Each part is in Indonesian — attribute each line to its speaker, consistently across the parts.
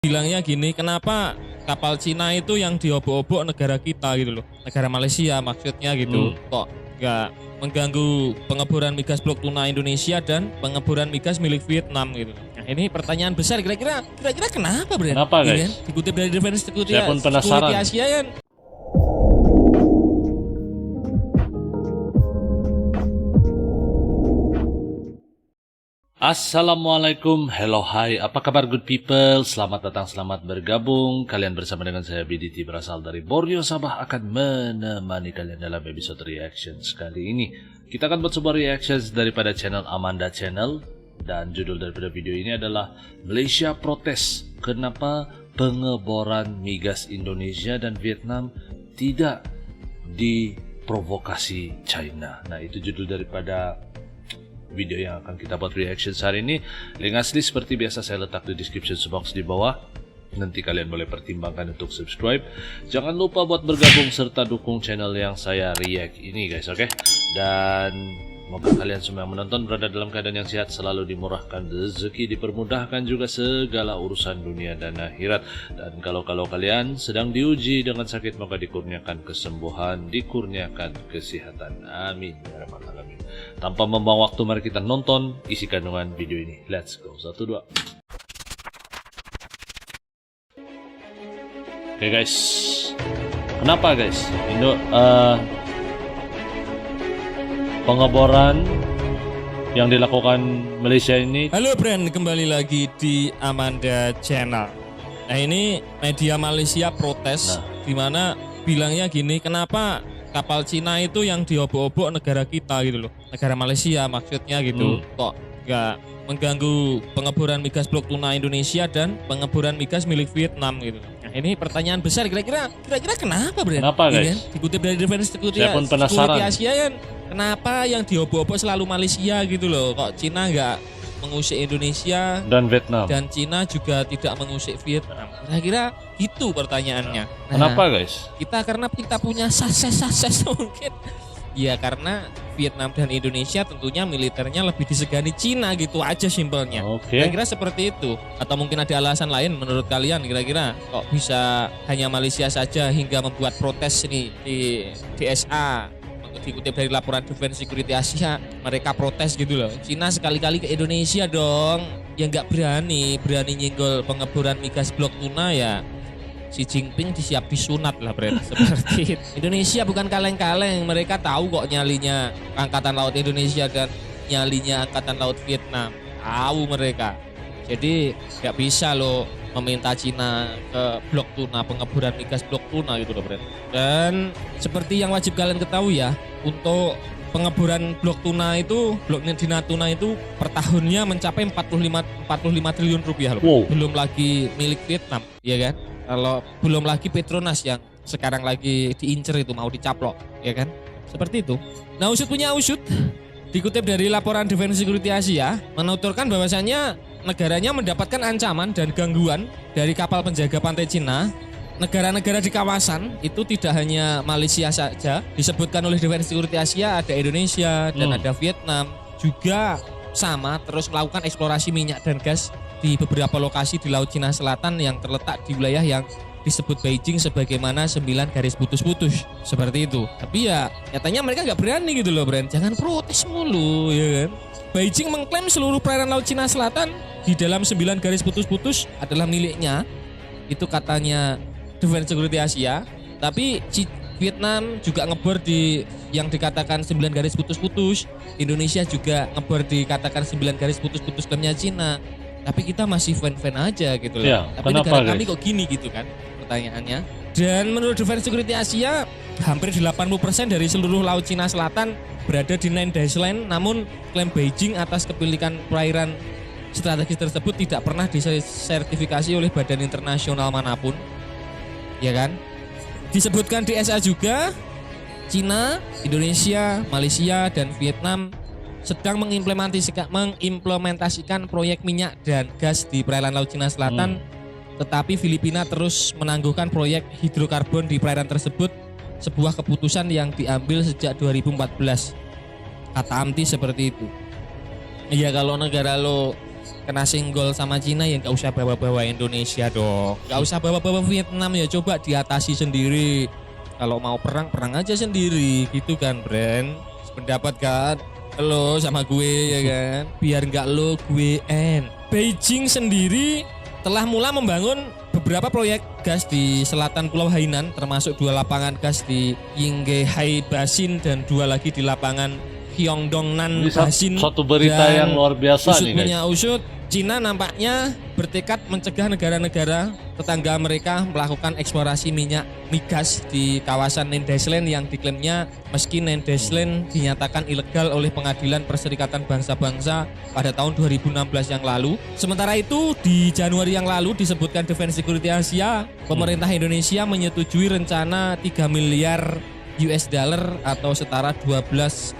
Speaker 1: Bilangnya gini, kenapa kapal Cina itu yang diobok-obok negara kita gitu loh, negara Malaysia maksudnya gitu, kok nggak mengganggu pengeboran migas blok tuna Indonesia dan pengeboran migas milik Vietnam gitu. Nah ini pertanyaan besar, kira-kira kenapa Bro?
Speaker 2: Kenapa
Speaker 1: Iya
Speaker 2: guys?
Speaker 1: kan? Dikutip dari Defense Security,
Speaker 2: Saya pun penasaran.
Speaker 1: Security Asia kan.
Speaker 2: Assalamualaikum, hello, hi, apa kabar good people? Selamat datang, selamat bergabung. Kalian bersama dengan saya BDT berasal dari Borneo Sabah akan menemani kalian dalam episode reactions kali ini. Kita akan buat sebuah reactions daripada channel Amanda Channel. Dan judul daripada video ini adalah Malaysia protes kenapa pengeboran migas Indonesia dan Vietnam tidak diprovokasi China. Nah itu judul daripada video yang akan kita buat reaction hari ini. Link asli seperti biasa saya letak di description box di bawah. Nanti kalian boleh pertimbangkan untuk subscribe. Jangan lupa buat bergabung serta dukung channel yang saya react ini guys, oke? Dan semoga kalian semua yang menonton berada dalam keadaan yang sehat, selalu dimurahkan rezeki, dipermudahkan juga segala urusan dunia dan akhirat. Dan kalau kalian sedang diuji dengan sakit, maka dikurniakan kesembuhan, dikurniakan kesehatan. Amin ya rabbal alamin. Tanpa membuang waktu, mari kita nonton isi kandungan video ini. Let's go. 1, 2. Oke guys. Kenapa guys? Pengeboran yang dilakukan Malaysia ini.
Speaker 1: Halo Brand, kembali lagi di Amanda Channel. Nah ini media Malaysia protes, dimana bilangnya gini, kenapa kapal Cina itu yang diobok-obok negara kita gitu loh, negara Malaysia maksudnya gitu, kok nggak mengganggu pengeboran migas blok tuna Indonesia dan pengeboran migas milik Vietnam gitu. Nah ini pertanyaan besar, kira-kira kenapa Bro?
Speaker 2: Kenapa guys?
Speaker 1: Kan? Dikutip dari Defense Security,
Speaker 2: Saya pun penasaran.
Speaker 1: Security Asia kan, kenapa yang diobok-obok selalu Malaysia gitu loh, kok Cina nggak mengusik Indonesia
Speaker 2: Dan Vietnam.
Speaker 1: dan Cina juga tidak mengusik Vietnam. Kira-kira itu pertanyaannya. Nah,
Speaker 2: Kenapa guys?
Speaker 1: karena kita punya sukses mungkin. Ya karena Vietnam dan Indonesia tentunya militernya lebih disegani Cina gitu aja simpelnya.
Speaker 2: Oke.
Speaker 1: Kira-kira seperti itu. Atau mungkin ada alasan lain menurut kalian, kira-kira kok bisa hanya Malaysia saja hingga membuat protes ini di DSA. Dikutip dari laporan Defense Security Asia, mereka protes gitu loh. Cina sekali-kali ke Indonesia dong. Yang nggak berani nyenggol pengeboran migas blok tuna ya Xi Jinping disiap disunat lah Bro. Seperti itu. Indonesia bukan kaleng-kaleng, mereka tahu kok nyalinya Angkatan Laut Indonesia dan nyalinya Angkatan Laut Vietnam. Tahu mereka. Jadi nggak bisa loh meminta Cina ke blok tuna, pengeboran migas blok tuna gitu loh Bro. Dan seperti yang wajib kalian ketahui ya, untuk pengeboran blok tuna itu, blok di Natuna itu per tahunnya mencapai 45 triliun rupiah loh.
Speaker 2: Wow.
Speaker 1: Belum lagi milik Vietnam, ya kan? Kalau belum lagi Petronas yang sekarang lagi diincer itu, mau dicaplok, ya kan? Seperti itu. Nah, usut punya usut. Dikutip dari laporan Defense Security Asia, menuturkan bahwasannya negaranya mendapatkan ancaman dan gangguan dari kapal penjaga pantai Cina. Negara-negara di kawasan itu tidak hanya Malaysia saja, disebutkan oleh Defense Security Asia, ada Indonesia dan ada Vietnam juga sama terus melakukan eksplorasi minyak dan gas di beberapa lokasi di Laut Cina Selatan yang terletak di wilayah yang disebut Beijing sebagaimana 9 garis putus-putus seperti itu. Tapi ya nyatanya mereka nggak berani gitu loh Bren, jangan protes mulu ya kan. Beijing mengklaim seluruh perairan Laut Cina Selatan di dalam 9 garis putus-putus adalah miliknya, itu katanya Defense Security Asia. Tapi Vietnam juga ngebor di yang dikatakan 9 garis putus-putus. Indonesia juga ngebor dikatakan 9 garis putus-putus klaimnya Cina. Tapi kita masih fan-fan aja gitu loh.
Speaker 2: Ya,
Speaker 1: tapi
Speaker 2: kenapa,
Speaker 1: negara
Speaker 2: guys?
Speaker 1: kami kok gini gitu kan pertanyaannya. Dan menurut Defense Security Asia, hampir 80% dari seluruh Laut Cina Selatan berada di Nine Dash Line. Namun klaim Beijing atas kepemilikan perairan strategis tersebut tidak pernah disertifikasi oleh badan internasional manapun. Ya kan? Disebutkan di SA juga, Cina, Indonesia, Malaysia, dan Vietnam sedang mengimplementasikan proyek minyak dan gas di perairan Laut Cina Selatan. Tetapi Filipina terus menangguhkan proyek hidrokarbon di perairan tersebut, sebuah keputusan yang diambil sejak 2014. Kata Amti seperti itu. Ya kalau negara lo kena singgol sama Cina ya nggak usah bawa-bawa Indonesia dong. Nggak usah bawa-bawa Vietnam ya, coba diatasi sendiri. Kalau mau perang aja sendiri gitu kan, Bren. Sependapat kan? Lo sama gue ya kan? Biar nggak lo gue en. Beijing sendiri telah mulai membangun beberapa proyek gas di selatan Pulau Hainan, termasuk 2 lapangan gas di Yinghai Basin dan 2 lagi di lapangan Hyongdongnan Basin.
Speaker 2: Suatu berita yang luar biasa nih guys.
Speaker 1: Punya usut, Cina nampaknya bertekad mencegah negara-negara tetangga mereka melakukan eksplorasi minyak migas di kawasan Nendesland yang diklaimnya meski Nendesland dinyatakan ilegal oleh Pengadilan Perserikatan Bangsa-Bangsa pada tahun 2016 yang lalu. Sementara itu di Januari yang lalu disebutkan Defense Security Asia, pemerintah Indonesia menyetujui rencana 3 miliar US dollar atau setara 12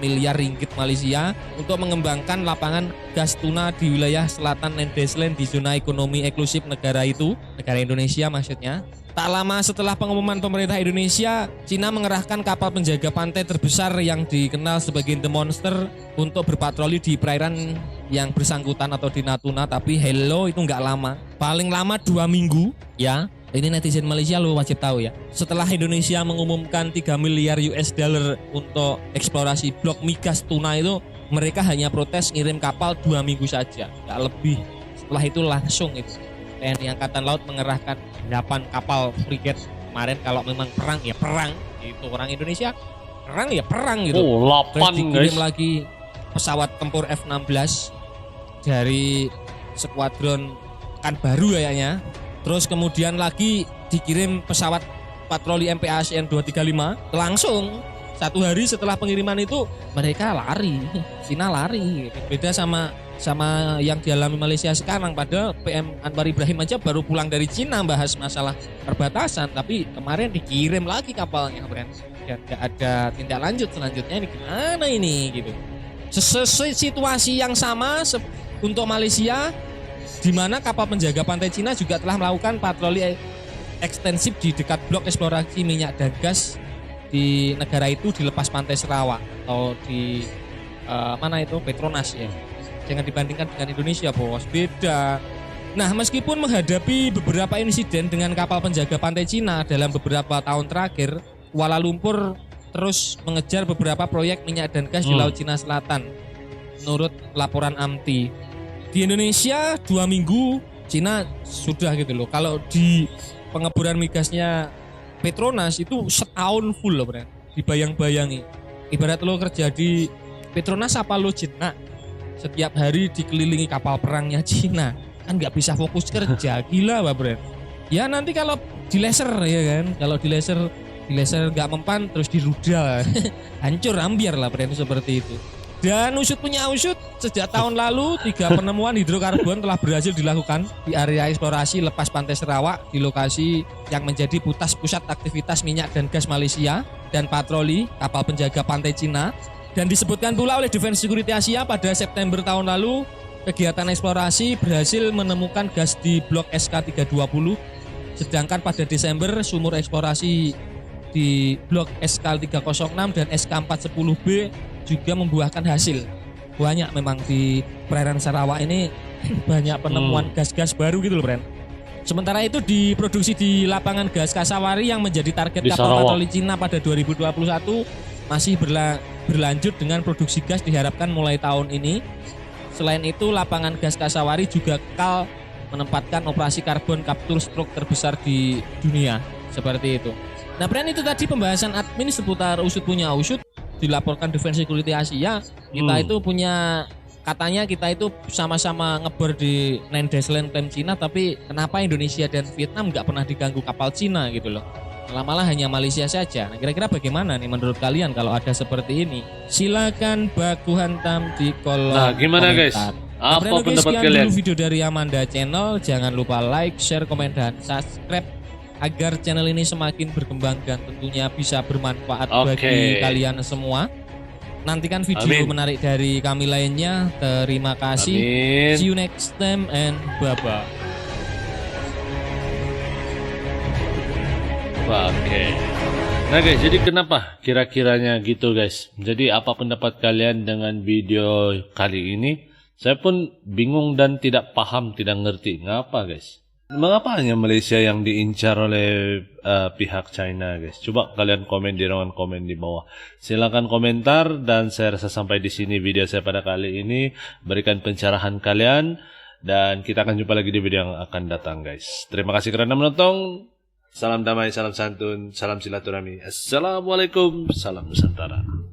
Speaker 1: miliar ringgit Malaysia untuk mengembangkan lapangan gas tuna di wilayah selatan Nendesland di zona ekonomi eksklusif negara itu, negara Indonesia maksudnya. Tak lama setelah pengumuman pemerintah Indonesia, Cina mengerahkan kapal penjaga pantai terbesar yang dikenal sebagai The Monster untuk berpatroli di perairan yang bersangkutan atau di Natuna. Tapi hello, itu nggak lama, paling lama 2 minggu ya. Ini netizen Malaysia lo wajib tahu ya. Setelah Indonesia mengumumkan 3 miliar US dollar untuk eksplorasi blok migas tuna itu, mereka hanya protes ngirim kapal 2 minggu saja, nggak lebih. Setelah itu langsung itu TNI Angkatan Laut mengerahkan 8 kapal frigate. Kemarin kalau memang perang ya perang, itu orang Indonesia perang ya perang gitu.
Speaker 2: Oh, 8
Speaker 1: terus dikirim
Speaker 2: guys.
Speaker 1: lagi pesawat tempur F-16 dari skuadron kan baru kayaknya. Terus kemudian lagi dikirim pesawat patroli MPACN 235. Langsung 1 hari setelah pengiriman itu mereka lari, Cina lari. Beda sama yang dialami Malaysia sekarang. Padahal PM Anwar Ibrahim aja baru pulang dari Cina bahas masalah perbatasan, tapi kemarin dikirim lagi kapalnya, Bren. Dan nggak ada tindak lanjut selanjutnya, ini gimana ini gitu. Situasi yang sama untuk Malaysia, di mana kapal penjaga pantai Cina juga telah melakukan patroli ekstensif di dekat blok eksplorasi minyak dan gas di negara itu di lepas pantai Sarawak atau di mana itu Petronas ya. Jangan dibandingkan dengan Indonesia, bos, beda. Nah, meskipun menghadapi beberapa insiden dengan kapal penjaga pantai Cina dalam beberapa tahun terakhir, Kuala Lumpur terus mengejar beberapa proyek minyak dan gas di Laut Cina Selatan menurut laporan AMTI. Di Indonesia 2 minggu Cina sudah gitu loh. Kalau di pengeboran migasnya Petronas itu setahun full loh, Bren. Dibayang-bayangi. Ibarat lo kerja di Petronas apa lo Cina? Setiap hari dikelilingi kapal perangnya Cina. Kan nggak bisa fokus kerja, gila Pak Bren. Ya nanti kalau di laser ya kan, kalau di laser nggak mempan terus dirudal. Hancur ambiar lah Bren, seperti itu. Dan usut punya usut, sejak tahun lalu 3 penemuan hidrokarbon telah berhasil dilakukan di area eksplorasi lepas pantai Sarawak di lokasi yang menjadi pusat aktivitas minyak dan gas Malaysia dan patroli kapal penjaga pantai Cina. Dan disebutkan pula oleh Defense Security Asia pada September tahun lalu, kegiatan eksplorasi berhasil menemukan gas di blok SK320, sedangkan pada Desember sumur eksplorasi di blok SK306 dan SK410B juga membuahkan hasil. Banyak memang di perairan Sarawak ini banyak penemuan gas-gas baru gitu loh, Bren. Sementara itu diproduksi di lapangan gas Kasawari yang menjadi target kapal patroli Cina pada 2021 masih berlanjut dengan produksi gas diharapkan mulai tahun ini. Selain itu, lapangan gas Kasawari juga kekal menempatkan operasi karbon capture stroke terbesar di dunia. Seperti itu. Nah, Bren, itu tadi pembahasan admin seputar usut punya usut. Dilaporkan Defense Security Asia, kita itu punya, katanya kita itu sama-sama ngebor di Nendesland klaim Cina, tapi kenapa Indonesia dan Vietnam nggak pernah diganggu kapal Cina gitu loh. Malah hanya Malaysia saja. Nah, kira-kira bagaimana nih menurut kalian kalau ada seperti ini? Silakan baku hantam di kolom
Speaker 2: gimana
Speaker 1: komentar.
Speaker 2: guys? Apa pendapat kalian?
Speaker 1: Dulu video dari Amanda Channel. Jangan lupa like, share, komen, dan subscribe agar channel ini semakin berkembang dan tentunya bisa bermanfaat bagi kalian semua. Nantikan video menarik dari kami lainnya. Terima kasih. See you next time and bye-bye.
Speaker 2: Oke. Nah guys, jadi kenapa kira-kiranya gitu guys? Jadi apa pendapat kalian dengan video kali ini? Saya pun bingung dan tidak paham, tidak ngerti. Ngapa guys? Mengapa hanya Malaysia yang diincar oleh pihak China guys? Coba kalian komen di ruangan komen di bawah. Silakan komentar dan saya rasa sampai di sini video saya pada kali ini. Berikan pencerahan kalian dan kita akan jumpa lagi di video yang akan datang guys. Terima kasih karena menonton. Salam damai, salam santun, salam silaturahmi. Assalamualaikum, salam Nusantara.